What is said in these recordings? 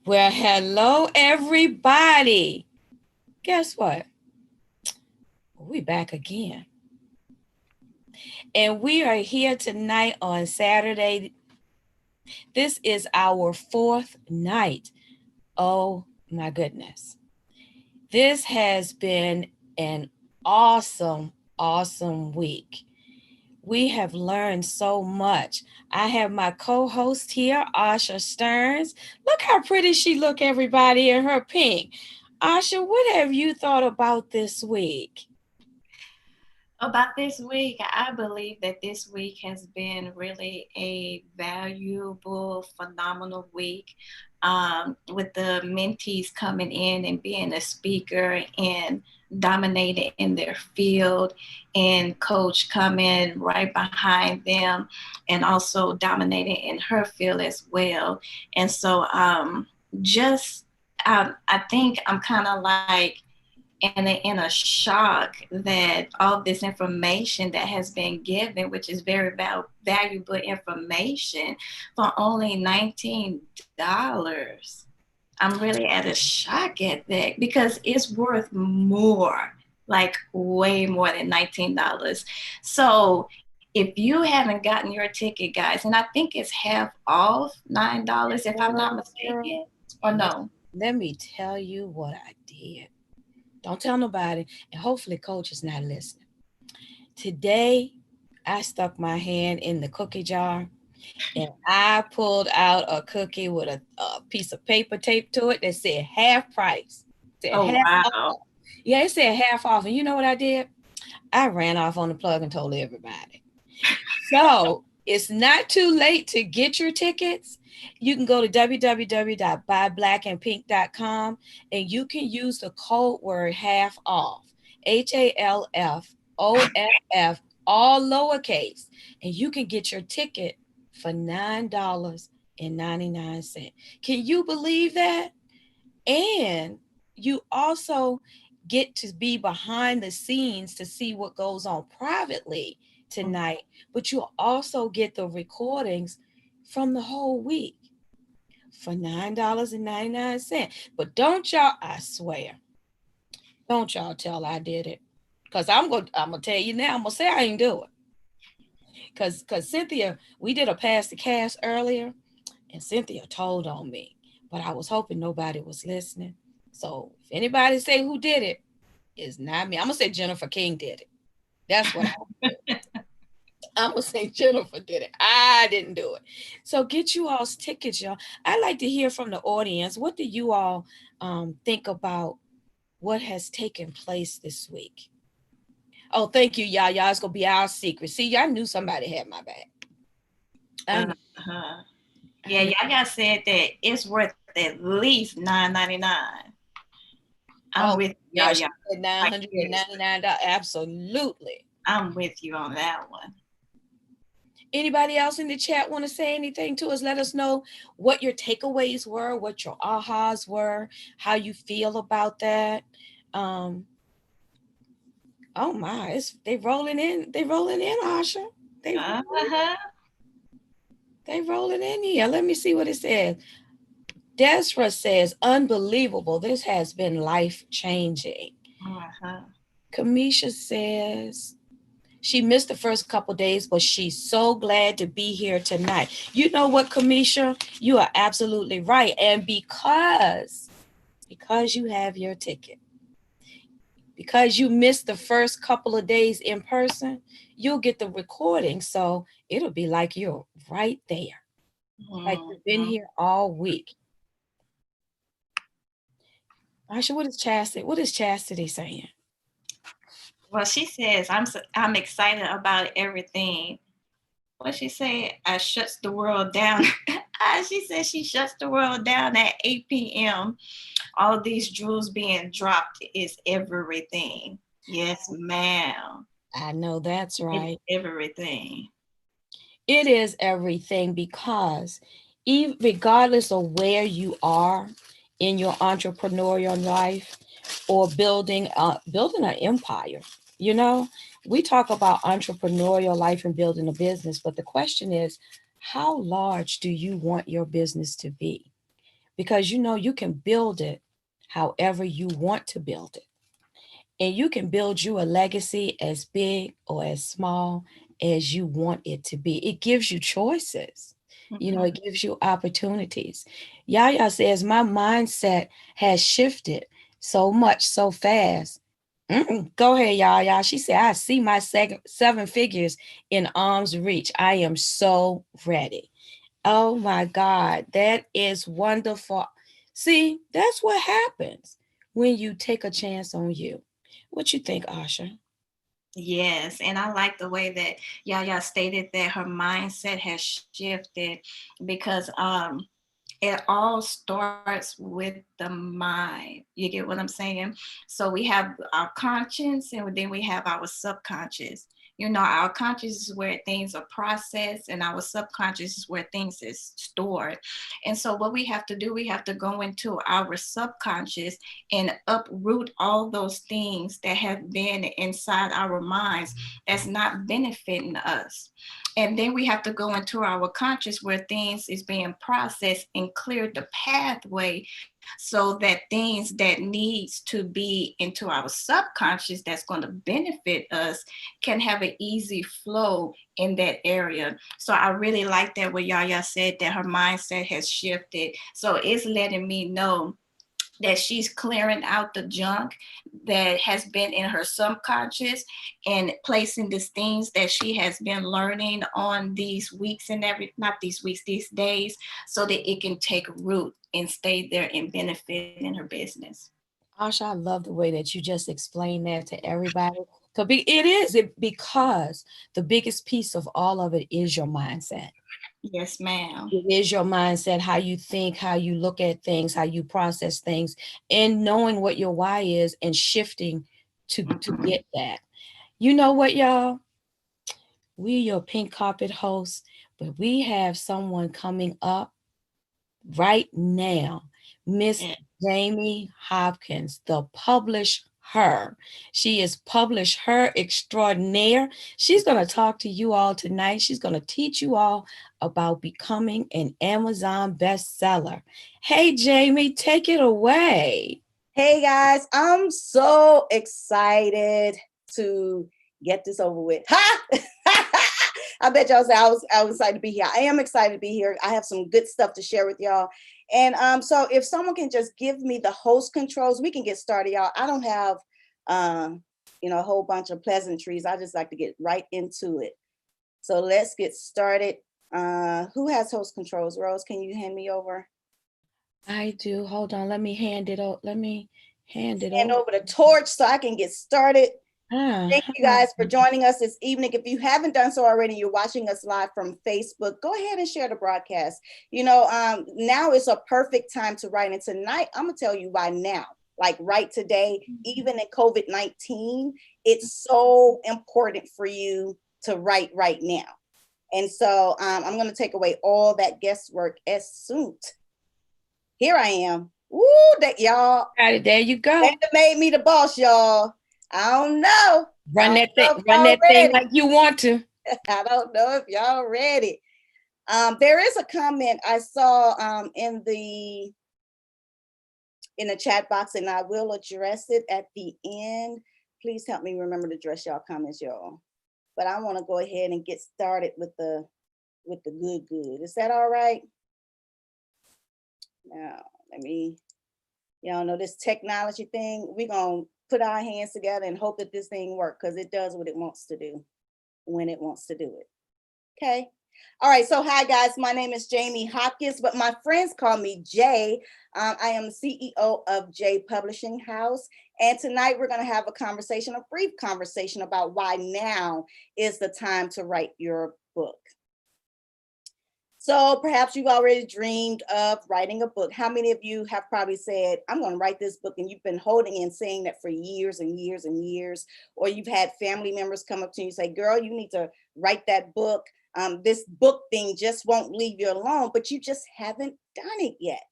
Well, hello, everybody. Guess what? We back again. And we are here tonight on Saturday. This is our fourth night. Oh my goodness. This has been an awesome week. We have learned so much. I have my co-host here, Asha Stearns. Look how pretty she look, everybody, in her pink. Asha, what have you thought about this week? About this week, I believe that this week has been really a valuable, phenomenal week with the mentees coming in and being a speaker and dominating in their field, and coach coming right behind them and also dominating in her field as well. And so just I think I'm kind of like in a shock that all this information that has been given, which is very valuable information, for only $19. I'm really at a shock at that because it's worth more, like way more than $19. So if you haven't gotten your ticket, guys, and I think it's half off, $9 if I'm not Girl, mistaken, or no. let me tell you what I did. Don't tell nobody, and hopefully Coach is not listening. Today, I stuck my hand in the cookie jar and I pulled out a cookie with a piece of paper taped to it that said half price. It said Oh, half off. wow. Yeah, it said half off. And you know what I did? I ran off on the plug and told everybody. So it's not too late to get your tickets. You can go to www.buyblackandpink.com and you can use the code word half off, HALFOFF, all lowercase, and you can get your ticket for $9.99. Can you believe that? And you also get to be behind the scenes to see what goes on privately tonight, but you'll also get the recordings from the whole week for $9.99. But don't y'all, I swear, don't y'all tell I did it. Cause I'm gonna tell you now, I'm gonna say I didn't do it. Cause Cynthia, we did a pass the cast earlier, and Cynthia told on me. But I was hoping nobody was listening. So if anybody say who did it, it's not me. I'm gonna say Jennifer King did it. That's what I'm gonna say Jennifer did it. I didn't do it. So get you all's tickets, y'all. I'd like to hear from the audience. What do you all think about what has taken place this week? Oh, thank you, y'all. Y'all, it's gonna be our secret. See, y'all knew somebody had my back. I knew. Uh-huh. I Yeah, knew. y'all got said that it's worth at least $9.99. I'm Oh, with yeah, y'all, she y'all. said nine Like hundred and seriously, ninety nine dollars. Absolutely. I'm with you on that one. Anybody else in the chat want to say anything to us? Let us know what your takeaways were, what your ahas were, how you feel about that. Um, oh my, it's they rolling in. They rolling in, Asha. They Uh-huh. they rolling in here. Let me see what it says. Desra says, unbelievable. This has been life changing. Uh-huh. Kamisha says, she missed the first couple days, but she's so glad to be here tonight. You know what, Kamisha? You are absolutely right. And because you have your ticket, because you missed the first couple of days in person, you'll get the recording. So it'll be like you're right there, like you've been Mhm. here all week. Asha, what is Chastity saying? Well, she says I'm excited about everything. What she said, I shuts the world down. She said she shuts the world down at 8 p.m. All these jewels being dropped is everything. Yes, ma'am. I know that's It's right. everything. It is everything because regardless of where you are in your entrepreneurial life or building an empire, you know, we talk about entrepreneurial life and building a business, but the question is, how large do you want your business to be? because you can build it however you want to build it. And you can build you a legacy as big or as small as you want it to be. It gives you choices. Mhm. It gives you opportunities. Yaya says, my mindset has shifted so much so fast. Go ahead, Yaya. She said, I see my seven figures in arm's reach. I am so ready. Oh my God, that is wonderful. See, that's what happens when you take a chance on you. What you think, Asha? Yes, and I like the way that Yaya stated that her mindset has shifted because it all starts with the mind. You get what I'm saying? So we have our conscience and then we have our subconscious. Our conscious is where things are processed and our subconscious is where things is stored. And so what we have to do, we have to go into our subconscious and uproot all those things that have been inside our minds that's not benefiting us. And then we have to go into our conscious where things is being processed and clear the pathway so that things that needs to be into our subconscious that's going to benefit us can have an easy flow in that area. So I really like that what Yaya said, that her mindset has shifted. So it's letting me know that she's clearing out the junk that has been in her subconscious and placing these things that she has been learning on these weeks and not these weeks, these days, so that it can take root and stay there and benefit in her business. Asha, I love the way that you just explained that to everybody. Because the biggest piece of all of it is your mindset. Yes, ma'am. It is your mindset, how you think, how you look at things, how you process things, and knowing what your why is and shifting to get that. You know what, y'all? We're your pink carpet hosts, but we have someone coming up right now, Miss Yeah. Jamie Hopkins, the publish her. She is publish her extraordinaire. She's going to talk to you all tonight. She's going to teach you all about becoming an Amazon bestseller. Hey, Jamie, take it away. Hey guys, I'm so excited to get this over with. Ha! I bet y'all say I was excited to be here. I am excited to be here. I have some good stuff to share with y'all. And so if someone can just give me the host controls, we can get started, y'all. I don't have a whole bunch of pleasantries. I just like to get right into it. So let's get started. Who has host controls? Rose, can you hand me over? I do. Hold on. Let me hand it over. Let me hand it Hand over. over the torch so I can get started. Thank you Uh-huh. guys for joining us this evening. If you haven't done so already, you're watching us live from Facebook, go ahead and share the broadcast. Now is a perfect time to write. And tonight, I'm going to tell you why now. Like right today, even in COVID-19, it's so important for you to write right now. And so I'm going to take away all that guesswork as soon. Here I am. Woo, that y'all. Got it. There you go. They made me the boss, y'all. I don't know. Run I that don't know thing. if Run y'all that thing ready. like you want to. I don't know if y'all ready. There is a comment I saw in the chat box, and I will address it at the end. Please help me remember to address y'all comments, y'all. But I want to go ahead and get started with the good. Is that all right? Now, let me, y'all know this technology thing. We're going to put our hands together and hope that this thing works, because it does what it wants to do when it wants to do it. Okay. All right. So, hi, guys. My name is Jamie Hopkins, but my friends call me Jay. I am the CEO of Jay Publishing House. And tonight we're going to have a brief conversation about why now is the time to write your book. So perhaps you've already dreamed of writing a book. How many of you have probably said, I'm going to write this book, and you've been holding and saying that for years and years and years, or you've had family members come up to you and say, girl, you need to write that book. This book thing just won't leave you alone, but you just haven't done it yet.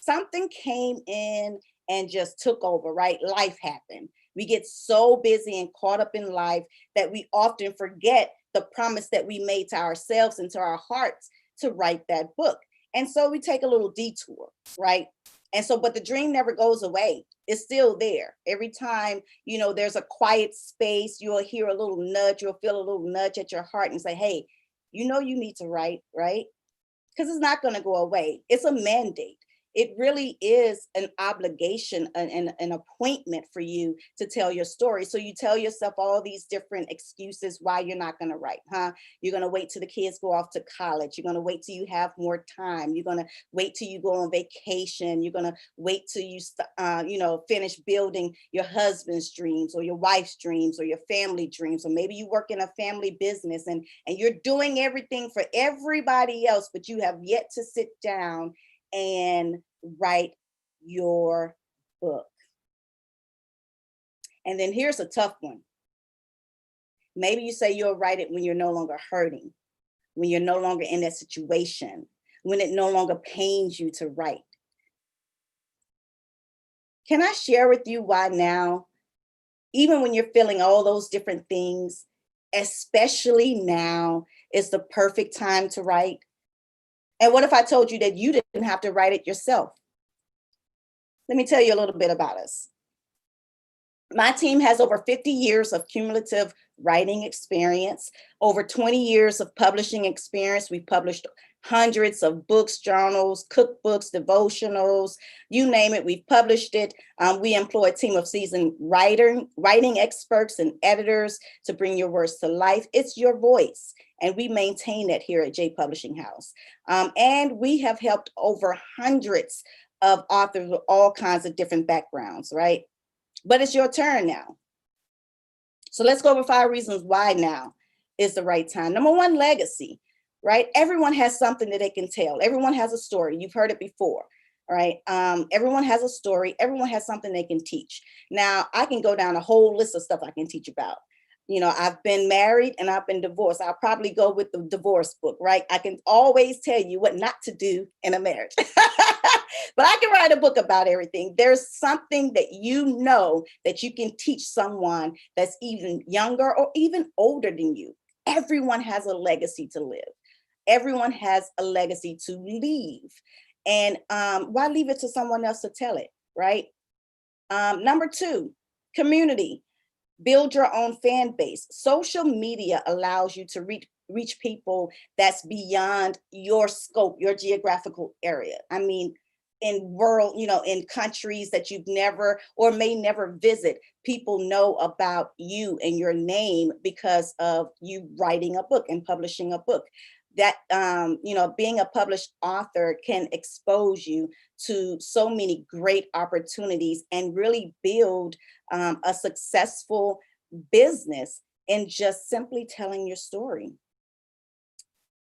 Something came in and just took over, right? Life happened. We get so busy and caught up in life that we often forget the promise that we made to ourselves and to our hearts to write that book. And so we take a little detour, right? And so, but the dream never goes away. It's still there. Every time, there's a quiet space, you'll hear a little nudge, you'll feel a little nudge at your heart and say, hey, you need to write, right? Because it's not going to go away. It's a mandate. It really is an obligation, an appointment for you to tell your story. So you tell yourself all these different excuses why you're not going to write, huh? You're going to wait till the kids go off to college. You're going to wait till you have more time. You're going to wait till you go on vacation. You're going to wait till you, finish building your husband's dreams or your wife's dreams or your family dreams. Or maybe you work in a family business and you're doing everything for everybody else, but you have yet to sit down and write your book. And then here's a tough one. Maybe you say you'll write it when you're no longer hurting, when you're no longer in that situation, when it no longer pains you to write. Can I share with you why now, even when you're feeling all those different things, especially now, is the perfect time to write? And what if I told you that you didn't have to write it yourself? Let me tell you a little bit about us. My team has over 50 years of cumulative writing experience, over 20 years of publishing experience. We've published hundreds of books, journals, cookbooks, devotionals, you name it, we've published it. We employ a team of seasoned writing experts and editors to bring your words to life. It's your voice, and we maintain that here at J Publishing House. And we have helped over hundreds of authors with all kinds of different backgrounds, right? But it's your turn now. So let's go over 5 reasons why now is the right time. Number 1, legacy, right? Everyone has something that they can tell. Everyone has a story. You've heard it before, right? Everyone has a story. Everyone has something they can teach. Now, I can go down a whole list of stuff I can teach about. I've been married and I've been divorced. I'll probably go with the divorce book, right? I can always tell you what not to do in a marriage. But I can write a book about everything. There's something that that you can teach someone that's even younger or even older than you. Everyone has a legacy to live. Everyone has a legacy to leave. And why leave it to someone else to tell it, right? Number 2, community. Build your own fan base. Social media allows you to reach people that's beyond your scope, your geographical area. I mean, in countries that you've never or may never visit, people know about you and your name because of you writing a book and publishing a book. That, being a published author can expose you to so many great opportunities and really build a successful business in just simply telling your story.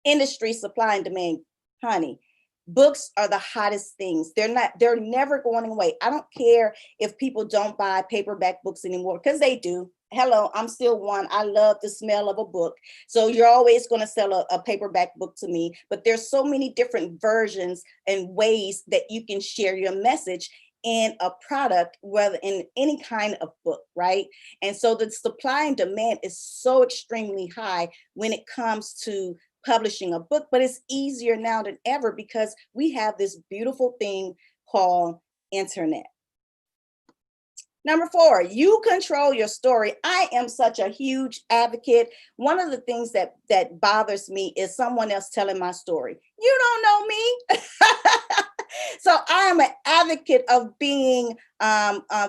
Industry, supply and demand, honey. Books are the hottest things. They're never going away. I don't care if people don't buy paperback books anymore, because they do. Hello, I'm still one. I love the smell of a book. So you're always going to sell a paperback book to me, but there's so many different versions and ways that you can share your message in a product, whether in any kind of book, right? And so the supply and demand is so extremely high when it comes to publishing a book, but it's easier now than ever because we have this beautiful thing called internet. Number 4, you control your story. I am such a huge advocate. One of the things that bothers me is someone else telling my story. You don't know me. So I am an advocate of being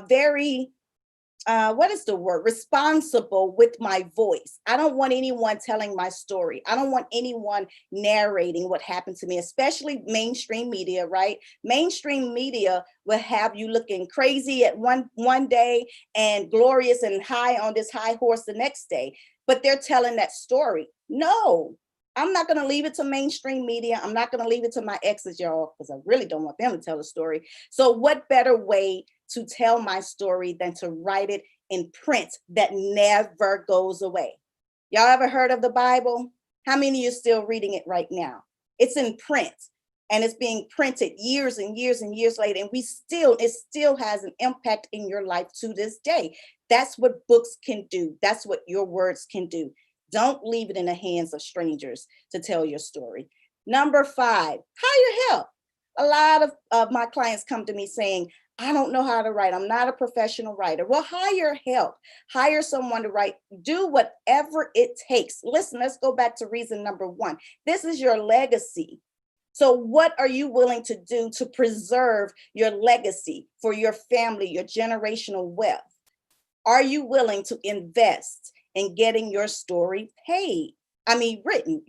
very what is the word? Responsible with my voice. I don't want anyone telling my story. I don't want anyone narrating what happened to me, especially mainstream media, right? Mainstream media will have you looking crazy at one day and glorious and high on this high horse the next day, but they're telling that story. No, I'm not going to leave it to mainstream media. I'm not going to leave it to my exes, y'all, because I really don't want them to tell the story. So what better way to tell my story than to write it in print that never goes away? Y'all ever heard of the Bible? How many of you are still reading it right now? It's in print and it's being printed years and years and years later. And it still has an impact in your life to this day. That's what books can do. That's what your words can do. Don't leave it in the hands of strangers to tell your story. Number 5, hire help. A lot of my clients come to me saying, I don't know how to write. I'm not a professional writer. Well, hire help. Hire someone to write. Do whatever it takes. Listen, let's go back to reason number 1. This is your legacy. So what are you willing to do to preserve your legacy for your family, your generational wealth? Are you willing to invest in getting your story written,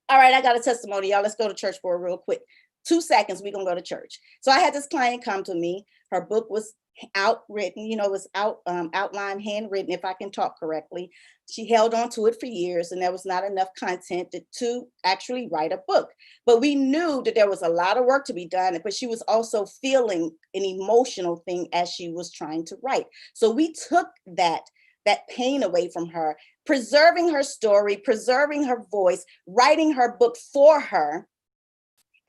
All right, I got a testimony, y'all. Let's go to church for a real quick 2 seconds. We're going to go to church. So I had this client come to me. Her book was outwritten, it was outlined, handwritten, if I can talk correctly. She held on to it for years, and there was not enough content to actually write a book. But we knew that there was a lot of work to be done, but she was also feeling an emotional thing as she was trying to write. So we took that pain away from her, preserving her story, preserving her voice, writing her book for her.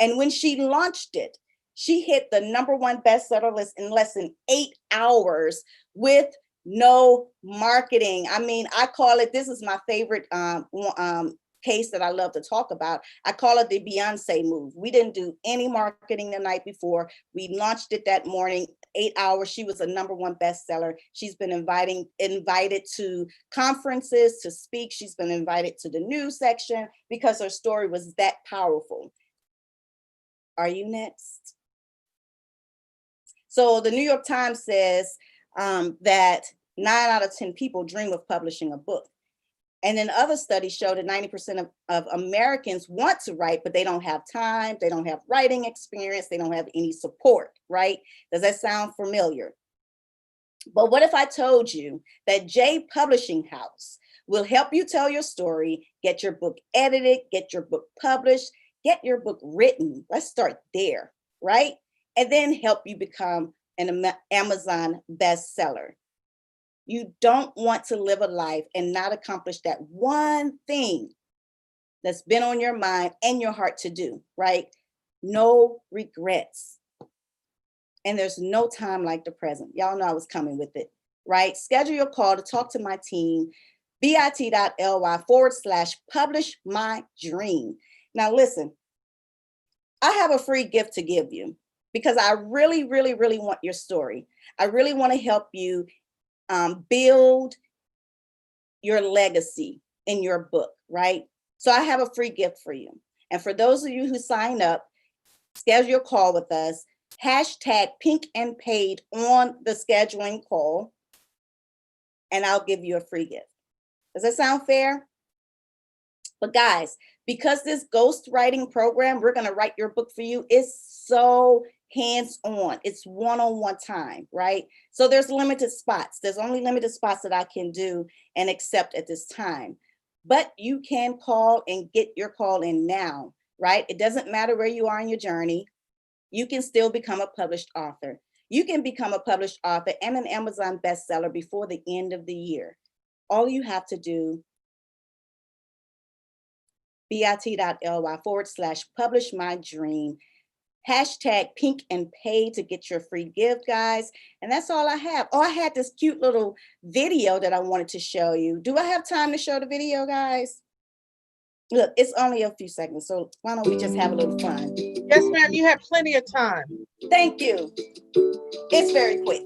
And when she launched it, she hit the #1 bestseller list in less than 8 hours with no marketing. I mean, I call it, this is my favorite case that I love to talk about. I call it the Beyonce move. We didn't do any marketing the night before. We launched it that morning, 8 hours. She was a #1 bestseller. She's been invited to conferences to speak. She's been invited to the news section because her story was that powerful. Are you next? So the New York Times says that 9 out of 10 people dream of publishing a book. And then other studies show that 90% of Americans want to write, but they don't have time, they don't have writing experience, they don't have any support, right? Does that sound familiar? But what if I told you that J Publishing House will help you tell your story, get your book edited, get your book published, get your book written. Let's start there, right? And then help you become an Amazon bestseller. You don't want to live a life and not accomplish that one thing that's been on your mind and your heart to do, right? No regrets. And there's no time like the present. Y'all know I was coming with it, right? Schedule your call to talk to my team, bit.ly/publish my dream. Now listen, I have a free gift to give you because I really, really, really want your story. I really want to help you build your legacy in your book, right? So I have a free gift for you. And for those of you who sign up, schedule your call with us, #pink&paid on the scheduling call, and I'll give you a free gift. Does that sound fair? But guys, because this ghostwriting program, we're going to write your book for you, is so hands-on. It's one-on-one time, right? So there's limited spots. There's only limited spots that I can do and accept at this time. But you can call and get your call in now, right? It doesn't matter where you are in your journey. You can still become a published author. You can become a published author and an Amazon bestseller before the end of the year. All you have to do, bit.ly/publish my dream, #pink&paid to get your free gift, guys. And that's all I have. Oh, I had this cute little video that I wanted to show you. Do I have time to show the video, guys? Look, it's only a few seconds, so why don't we just have a little fun? Yes, ma'am, you have plenty of time. Thank you. It's very quick.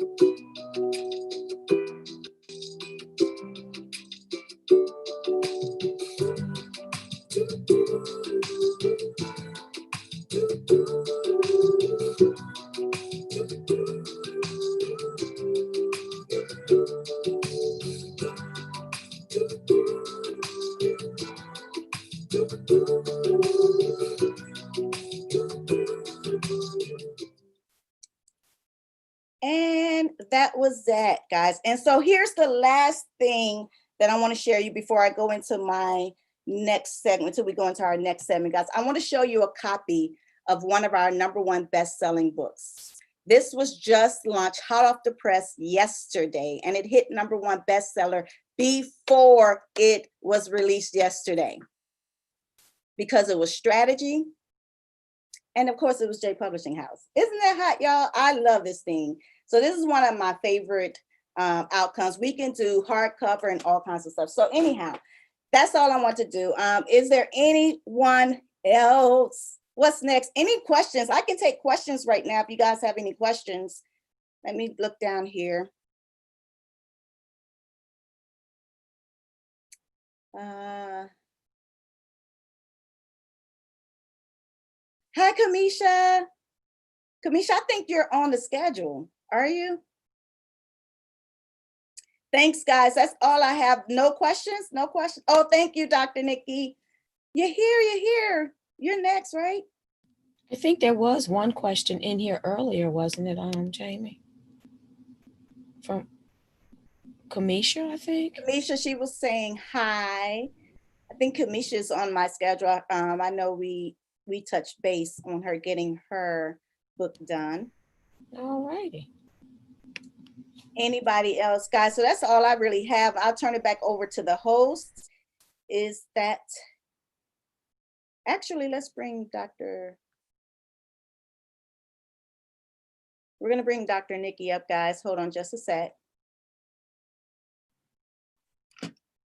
And that was that, guys. And so here's the last thing that I want to share you before I go into my next segment, until we go into our next segment, guys. I want to show you a copy of one of our #1 best-selling books. This was just launched hot off the press yesterday, and it hit #1 bestseller before it was released yesterday because it was strategy. And of course, it was J Publishing House. Isn't that hot, y'all? I love this thing. So this is one of my favorite outcomes. We can do hardcover and all kinds of stuff. So anyhow, that's all I want to do. Is there anyone else? What's next? Any questions? I can take questions right now if you guys have any questions. Let me look down here. Hi, Kamisha. Kamisha, I think you're on the schedule. Are you? Thanks, guys. That's all I have. No questions? No questions? Oh, thank you, Dr. Nikki. You're here. You're here. You're next, right? I think there was one question in here earlier, wasn't it, Jamie? From Kamisha, I think. Kamisha, she was saying hi. I think Kamisha is on my schedule. I know we touched base on her getting her book done. All righty. Anybody else, guys? So that's all I really have. I'll turn it back over to the host. Is that actually, let's bring we're going to bring Dr. Nikki up, guys. Hold on just a sec.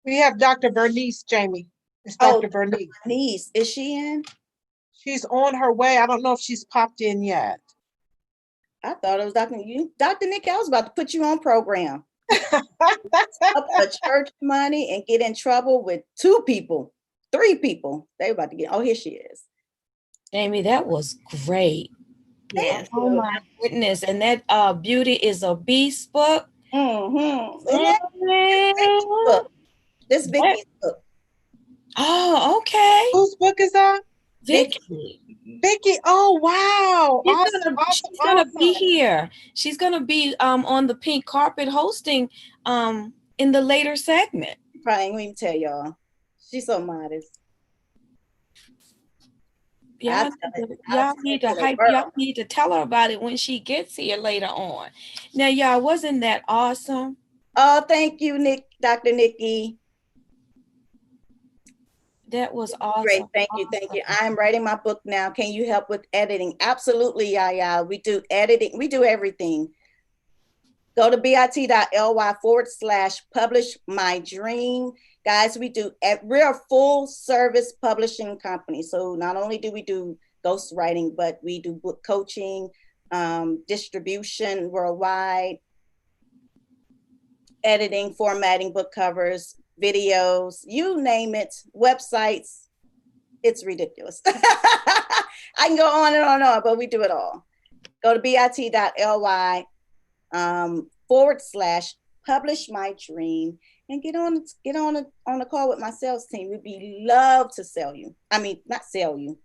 We have Dr. Bernice, Jamie. It's Dr. Bernice. Bernice, is she in? She's on her way. I don't know if she's popped in yet. I thought it was Dr. Nikki. I was about to put you on program. Up for church money and get in trouble with 2 people, 3 people. They about to get. Oh, here she is. Amy, that was great. Yes. Oh my goodness. And that Beauty is a Beast book. This Vicky's book. Oh, okay. Whose book is that? Vicky. Vicky. Oh, wow. She's gonna be here. She's gonna be on the pink carpet hosting in the later segment. Probably ain't even tell y'all. She's so modest. Y'all need to hype. Y'all need to tell her about it when she gets here later on. Now, y'all, wasn't that awesome? Oh, thank you, Dr. Nikki. That was awesome. Great, thank you. I'm writing my book now. Can you help with editing? Absolutely, Yaya. We do editing. We do everything. Go to bit.ly/publish my dream. Guys, we're a full service publishing company. So not only do we do ghostwriting, but we do book coaching, distribution worldwide, editing, formatting, book covers, videos, you name it, websites. It's ridiculous. I can go on and on, but we do it all. Go to bit.ly /publish my dream and get on a call with my sales team. We'd be love to sell you. I mean, not sell you,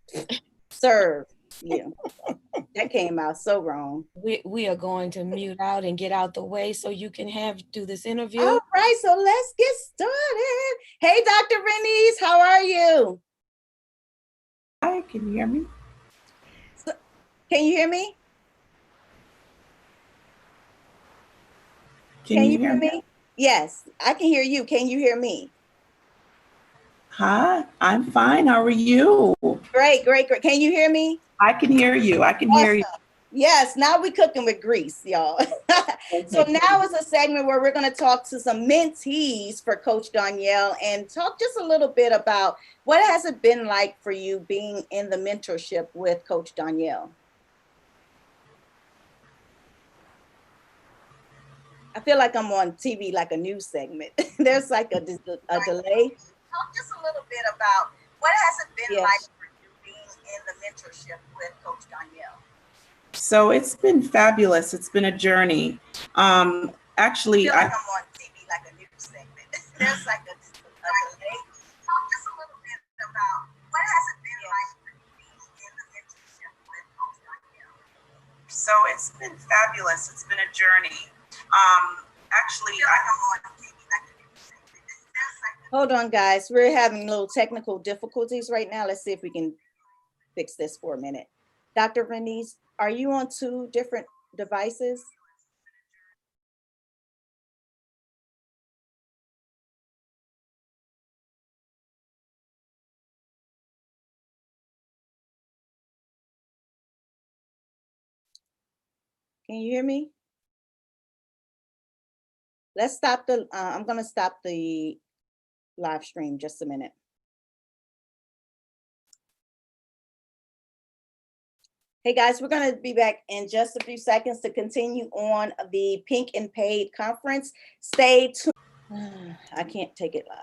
serve you. That came out so wrong. We are going to mute out and get out the way so you can do this interview. All right, so let's get started. Hey, Dr. Bernice, how are you? Hi, can you hear me? Can you hear me? Can you hear me? Yes, I can hear you. Can you hear me? Hi, I'm fine. How are you? Great. Can you hear me? I can hear you. I can hear you. Yes, now we're cooking with grease, y'all. So now is a segment where we're going to talk to some mentees for Coach Danielle and talk just a little bit about what has it been like for you being in the mentorship with Coach Danielle. I feel like I'm on TV, like a news segment. There's like a delay. Talk just a little bit about what has it been like for you being in the mentorship with Coach Danielle. So it's been fabulous. It's been a journey. Actually, I feel like I'm on TV, like a news segment. There's like a delay. Talk just a little bit about what has it been like for you being in the mentorship with Coach Danielle. So it's been fabulous. It's been a journey. Actually, hold on, guys. We're having little technical difficulties right now. Let's see if we can fix this for a minute. Dr. Bernice, are you on 2 different devices? Can you hear me? Let's stop I'm going to stop the live stream just a minute. Hey guys, we're going to be back in just a few seconds to continue on the Pink and Paid conference. Stay tuned. I can't take it live.